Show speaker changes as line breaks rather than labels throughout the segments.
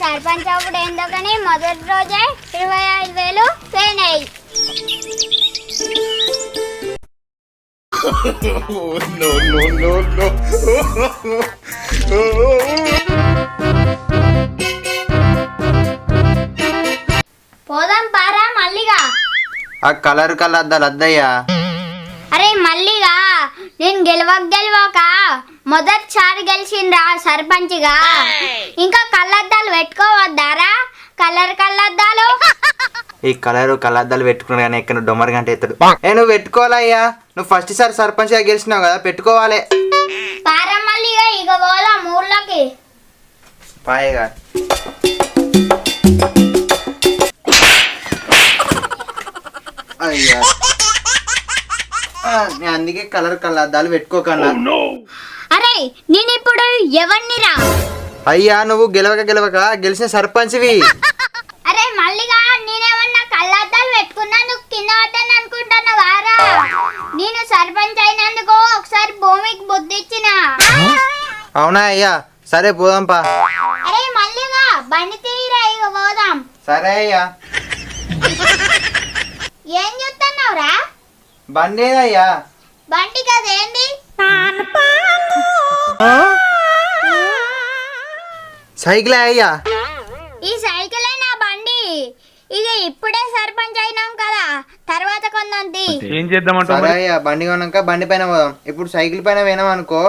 సర్పంచ్ అప్పుడు ఎందుకని మొదటి రోజే 25,000 పోయినాయి. పోదాం పారా మల్లిగా.
ఆ కలర్ కలద్దాలు అద్దయ్యా.
అరే మల్లిగా, నేను గెలవక మొదటిసారి గెలిచిండ్రా సర్పంచ్గా. ఇంకా కళ్ళద్దాలు పెట్టుకోవద్దారా? కళ్ళద్దాలు.
ఈ కలద్దాలు పెట్టుకున్నా కానీ ఎక్కడ డొమ్మర్ గంట ఎత్తాడు. నువ్వు పెట్టుకోవాలయ్యా, నువ్వు ఫస్ట్ సారి సర్పంచ్ గా గెలిచినావు కదా, పెట్టుకోవాలి.
పారా మల్లిగా, ఇక పోదాం ఊర్లోకి.
పాయగా అయ్యా, నేను అందుకే కలద్దాలు పెట్టుకోకన్నా.
అరే నేను ఇప్పుడు ఎవరినిరా?
అయ్యా, నువ్వు గెలవక గెలిచిన సర్పంచ్వి.
అరే మల్లిగా, నేనేమన్నా కళ్ళద్దాలు పెట్టుకున్నందుకు కింద పడ్డాను అనుకుంటున్నావారా? నేను సర్పంచ్ అయినందుకు ఒకసారి భూమికి బుద్ధి ఇచ్చిన.
అవునా అయ్యా, సరే పోదాంపా.
అరే మల్లిగా, బండి తీరా, ఇక పోదాం.
సరే అయ్యా.
ఏం చూస్తున్నావురా?
బండి ఏదయ్యా?
బండి కదేంది?
సైకిల్ అయ్యా.
ఈ సైకిలే నా బండి. ఇక ఇప్పుడే సర్పంచ్ అయినాం కదా, తర్వాత కొందంతి.
ఏం చేద్దామంటావు?
సరే అయ్యా, బండి కొన్నాక బండి పైన పోదాం. ఇప్పుడు సైకిల్ పైన పోయినాం అనుకో,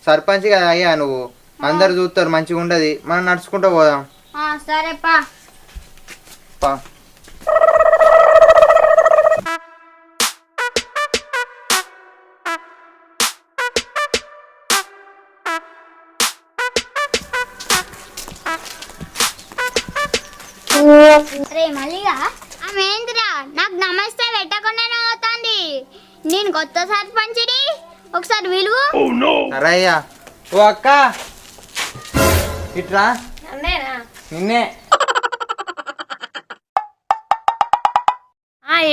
సర్పంచ్ కదా అయ్యా నువ్వు, అందరు చూస్తారు, మంచిగా ఉండదు. మనం నడుచుకుంటూ పోదాం.
సరేపా. అరే మల్లిగా, ఆమె ఏందిరా నాకు నమస్తే పెట్టకుండానే అవుతుంది. నేను కొత్త సర్పంచిని, ఒకసారి విలువు.
సరే అయ్యా. ఓ అక్క, ఇట్రా. నిన్నే.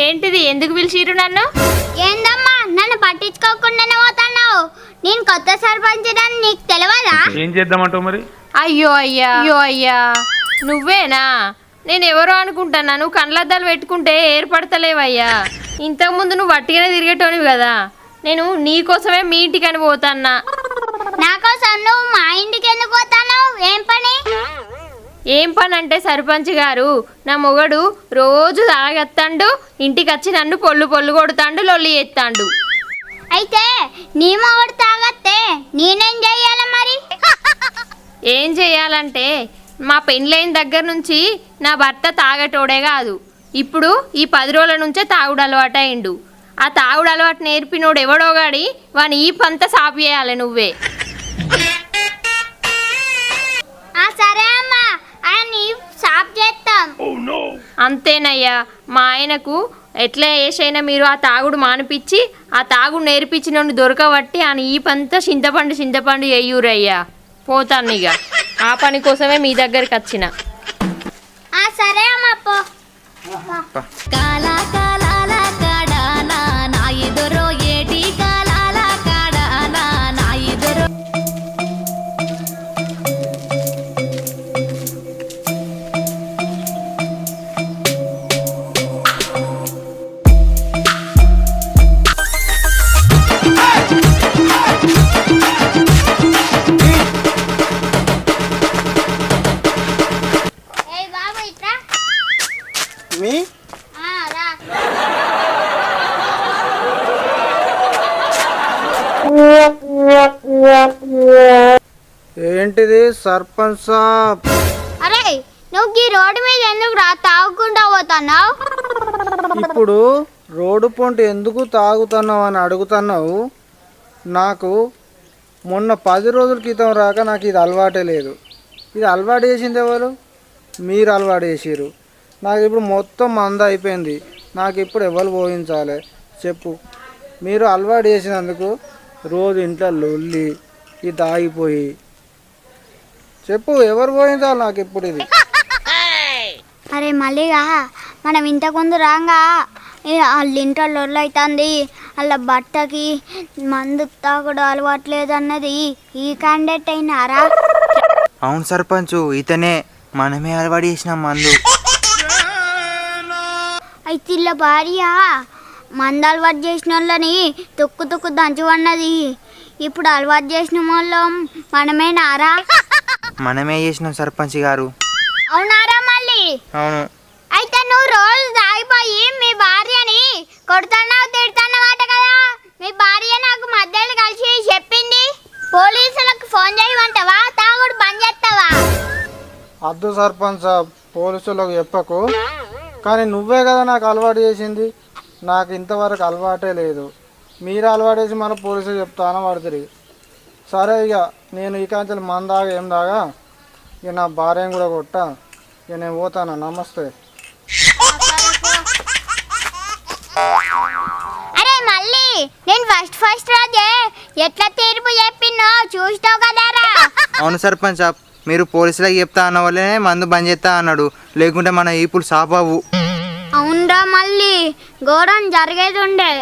ఏంటిది, ఎందుకు పిలిచిరు నన్ను?
ఏందమ్మా నన్ను పట్టించుకోకుండానే పోతున్నావు? నేను కొత్త సర్పంచ్ అని నీకు తెలియదా?
ఏం చేద్దామంటావు మరి?
అయ్యో అయ్యా, నువ్వేనా? నేను ఎవరో అనుకుంటానా? నువ్వు కళ్ళద్దాలు పెట్టుకుంటే ఏర్పడతలేవయ్యా. ఇంతకుముందు నువ్వు వట్టిగానే తిరిగేటోనివి కదా. నేను నీకోసమే మీ ఇంటికని పోతాన్నా.
నా కోసం నువ్వు మా ఇంటికి ఎందుకు పోతావు?
ఏం పని అంటే, సర్పంచ్ గారు, నా మొగడు రోజు తాగెత్తాండు, ఇంటికి వచ్చి నన్ను పొల్లు కొడుతాండు, లొల్లి ఎత్తాండు.
అయితే నీ మొగడు తాగత్తే నేనేం చెయ్యాలి మరి?
ఏం చెయ్యాలంటే, మా పెళ్ళైన దగ్గర నుంచి నా భర్త తాగటోడే కాదు, ఇప్పుడు ఈ 10 రోజుల నుంచే తాగుడు అలవాటు అయిండు. ఆ తాగుడు అలవాటు నేర్పినోడు ఎవడో గాడి వాని ఈ పంత సాపు చేయాలి నువ్వే.
సరే అమ్మా, అని సాప్ చేస్తాం.
అంతేనయ్యా, మా ఆయనకు ఎట్లా వేసైనా మీరు ఆ తాగుడు మానిపించి ఆ తాగుడు నేర్పించిన దొరకబట్టి అని ఈ పంత చింతపండు ఎయ్యూరయ్యా. పోతాను ఇక, ఆ పని కోసమే మీ దగ్గరికి వచ్చిన.
సరే అమ్మా, పో.
ఏంటిది సర్పంచ్ సాబ్?
అరే నువ్వు ఈ రోడ్డు మీద ఎందుకు తాగకుండా పోతున్నావు?
ఇప్పుడు రోడ్డు పొంటి ఎందుకు తాగుతున్నావు అని అడుగుతున్నావు. నాకు మొన్న 10 రోజుల క్రితం రాక నాకు ఇది అలవాటే లేదు. ఇది అలవాటు చేసింది ఎవరు? మీరు అలవాటు చేసిరు. నాకు ఇప్పుడు మొత్తం మంద అయిపోయింది. నాకు ఇప్పుడు ఎవరు పోయించాలి చెప్పు? మీరు అలవాటు చేసినందుకు రోజు ఇంట్లో లొల్లి ఇది తాగిపోయి చెప్పు, ఎవరు పోయించాలి నాకు ఇప్పుడు ఇది?
అరే మల్లిగా, మనం ఇంతకుముందు రాగా వాళ్ళ ఇంట్లో లొల్లు అవుతుంది, వాళ్ళ బట్టకి మందు తాగుడు అలవాట్లేదు అన్నది ఈ క్యాండిడేట్ అయినారా?
అవును సర్పంచ్, ఇతనే మనమే అలవాటు చేసినాం మందు.
అయితే ఇలా భార్య మంద అలవాటు చేసిన వాళ్ళని తొక్కు తొక్కు దంచమన్నది. ఇప్పుడు అలవాటు చేసిన వాళ్ళం మనమేనారా?
మనమే చేసినాం సర్పంచ్ గారు.
అవునారా మళ్ళీ?
అవును.
అయితే నువ్వు రోజు తాగిపోయి మీ భార్యని కొడుతున్నావు తిడుతున్నావాట కదా. మీ భార్య నాకు మధ్యలో కలిసి చెప్పింది. పోలీసులకు ఫోన్ చేయమంటావా? తాగుడు బంద్ చేస్తావా?
అద్దు సర్పంచ్ సాబ్, పోలీసులకు చెప్పకు. కానీ నువ్వే కదా నాకు అలవాటు చేసింది. నాకు ఇంతవరకు అలవాటే లేదు. మీరు అలవాటు చేసి మన పోలీసులు చెప్తాను పడుతుంది. సరే ఇక నేను ఈ కాంచెలు మన దాగా ఏం దాగా ఇక నా భార్యను కూడా కొట్టా. ఇక నేను పోతాను. నమస్తే.
అరే మళ్ళీ నేను ఫస్ట్ రోజే ఎట్లా తీర్పు చెప్పినో చూస్తావు కదారా.
అవును సర్పంచ్ సాబ్, మీరు పోలీసులకు చెప్తా అన్న వాళ్ళనే మందు బంద్ చేస్తా అన్నాడు. లేకుంటే మన ఈపులు సాపవు.
అవునరా మళ్ళీ ఘోరం జరిగేది ఉండే.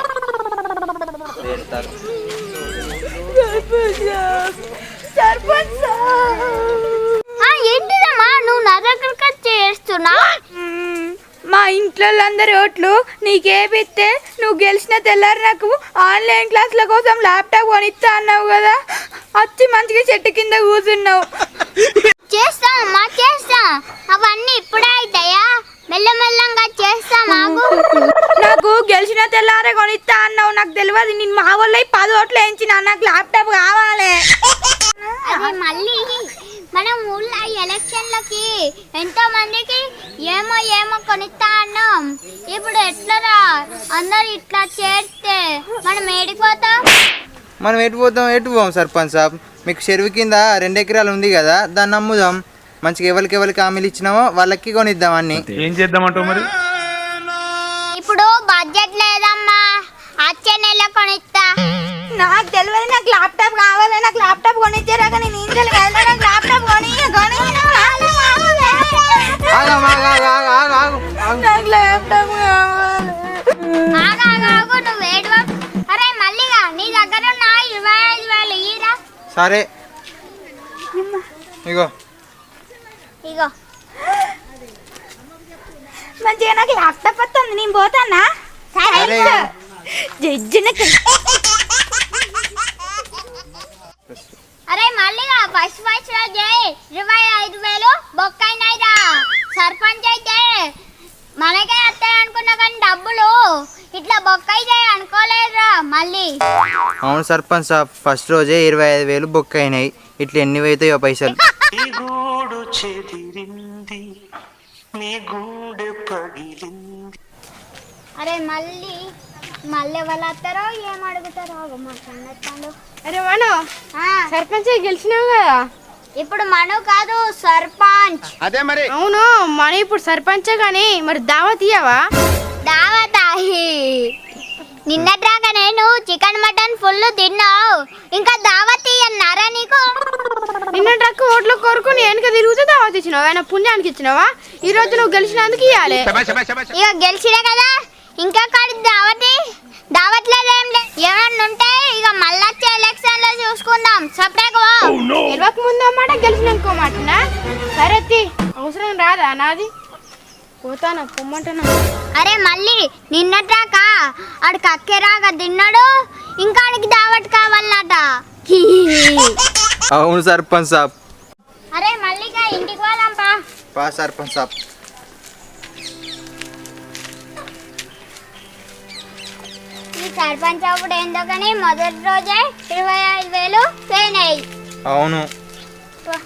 ఏంటిదమ్మా నువ్వు నా దగ్గరకు వచ్చి చేస్తున్నా?
మా ఇంట్లో అందరి ఓట్లు నీకేపిస్తే నువ్వు గెలిచిన తెల్లారి నాకు ఆన్లైన్ క్లాసుల కోసం ల్యాప్టాప్ కొనిస్తా అన్నావు కదా, వచ్చి మంచిగా చెట్టు కింద కూర్చున్నావు.
చేస్తామమ్మా చేస్తా. అవన్నీ ఇప్పుడే అవుతాయా? మెల్లమెల్లంగా చేస్తా.
నాకు గెలిచిన తెల్లారే కొనిస్తా అన్నావు. నాకు తెలియదు. నేను మా వాళ్ళు 10 ఓట్లు వేయించిన. నాకు ల్యాప్టాప్ కావాలి.
అదే మళ్ళీ మనం ఊళ్ళో ఎలక్షన్లకి ఎంతో మందికి ఏమో కొనిస్తా అన్నాం. ఇప్పుడు ఎట్లరా అందరు ఇట్లా చేస్తే మనం ఏడిపోతాం.
మనం ఎటు పోం సర్పంచ్ సాబ్. మీకు చెరువు కింద 2 ఎకరాలు ఉంది కదా, దాన్ని అమ్ముదాం. మంచిగా ఎవరికి హామీలు ఇచ్చినామో వాళ్ళకి కొనిద్దాం అన్ని.
ఏం చేద్దామంటావు మరి?
ఇప్పుడు బడ్జెట్ లేదమ్మా, వచ్చే నెల కొనిస్తా.
నాకు తెలియదు. నాకు ల్యాప్టాప్ కావాలి. నాకు ల్యాప్టాప్ కొనిచ్చారా? కానీ నేను తెలియదు. నాకు ల్యాప్టాప్ కొని నాకు ల్యాప్టాప్ కావాలి.
ఆగు నువ్వు ఏడవ. అరే మల్లిగా నీ దగ్గర ఉన్న 25,000 ఇరా.
సరే ఇగో
ఇగో
మంచిగా నాకు ల్యాప్టాప్ వస్తుంది. నేను పోతానా?
సరే.
జడ్జిన
అరే మల్లిగా ఫస్ట్ రోజే 25,000 బొక్కైనాయిరా. సర్పంచ్ అయితే మనకే వస్తాయి అనుకున్నా కానీ డబ్బులు ఇట్లా బొక్కైతే అనుకోలేదురా మళ్ళీ.
అవును సర్పంచ్ సాబ్, ఫస్ట్ రోజే 25,000 బొక్క అయినాయి. ఇట్లా ఎన్ని అవుతాయో పైసలు.
అరే మళ్ళీ వాళ్ళు వస్తారో ఏం అడుగుతారో మాట్లాడు.
అరే మను, సర్పంచ్ గెలిచినావు కదా.
ఇప్పుడు మను కాదు సర్పంచ్.
అవును మను ఇప్పుడు సర్పంచే కానీ మరి దావత్ ఇయ్యవా?
దావతాహి నిన్నట్రాగా నేను చికెన్ మటన్ ఫుల్ తిన్నావు. ఇంకా దావత్ ఇయ్యన్నారా నీకు?
నిన్న ట్రక్ ఓట్ల కోరుకుని వెనక తిరుగుతూ దావత్ ఇచ్చినావు. ఆయన పుణ్యానికి ఇచ్చినావా? ఈ రోజు నువ్వు గెలిచినందుకు ఇవ్వాలి.
ఇక గెలిచినా కదా ఇంకా కాడి దావట్లేదేం లేదు. ఏమన్నా ఉంటే ఇక మళ్ళీ వచ్చే ఎలక్షన్ లో చూసుకుందాం. సపరేట్
గెలవక ముందు మాట గెలిచినాకో మాటనా? సరే అవసరం రాదా నాది? పోతానా పొమ్మంటున్నా.
అరే మళ్ళీ నిన్నట్రాక ఆడికి అక్కేరాగా తిన్నాడు. ఇంకా ఆడికి దావట్ కావాలన్నట.
అవును సర్పంచ్ సాబ్.
అరే మళ్ళీగా ఇంటికి పోదాంపా.
పా సర్పంచ్ సాబ్.
ఈ సర్పంచ్ అప్పుడు ఏందో కానీ మొదటి రోజే 25,000 పోయినాయి.
అవును.
వా.